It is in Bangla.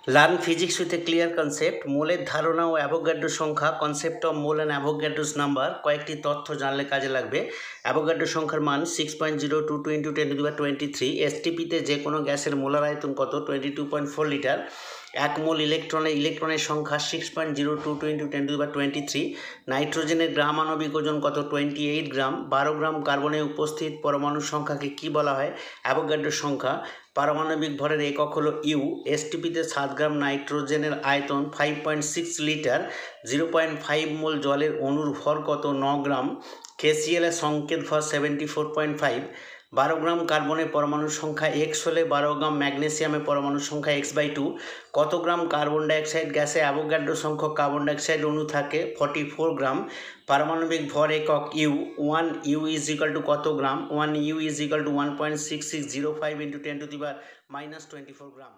Learn physics with a clear concept, মোলের ধারণা ও অ্যাভোগাড্রো সংখ্যা, concept of mole and Avogadro's number. কয়েকটি তথ্য জানলে কাজে লাগবে। অ্যাভোগাড্রো সংখ্যার মান 6.022 × 10⁻23। এসটিপিতে যে কোনো গ্যাসের মোলার আয়তন কত? 22.4 লিটার। এক মোল ইলেকট্রনের সংখ্যা 6.022 × 10⁻23। নাইট্রোজেনের গ্রাম আণবিক ওজন কত? 28 গ্রাম। 12 গ্রাম কার্বনে উপস্থিত পরমাণুর সংখ্যাকে কি বলা হয়? অ্যাভোগাড্রো সংখ্যা। পারমাণবিক ভরের একক হলো ইউ। এসটিপিতে 7 গ্রাম নাইট্রোজেনের আয়তন 5.6 লিটার। 0.5 মোল জলের অণুর ভর কত? 9 গ্রাম। কেসিএল এর সংকেত ভর 74.5। 12 গ্রাম কার্বনের পরমাণুর সংখ্যা x হলে 12 গ্রাম ম্যাগনেসিয়ামের পরমাণুর সংখ্যা x/2। কত গ্রাম কার্বন ডাইঅক্সাইড গ্যাসে অ্যাভোগাড্রো সংখ্যক কার্বন ডাইঅক্সাইড অণু থাকে? 44 গ্রাম। পারমাণবিক ভর একক u. 1 u is equal to কত gram? 1 u is equal to 1.6605 × 10⁻24 gram.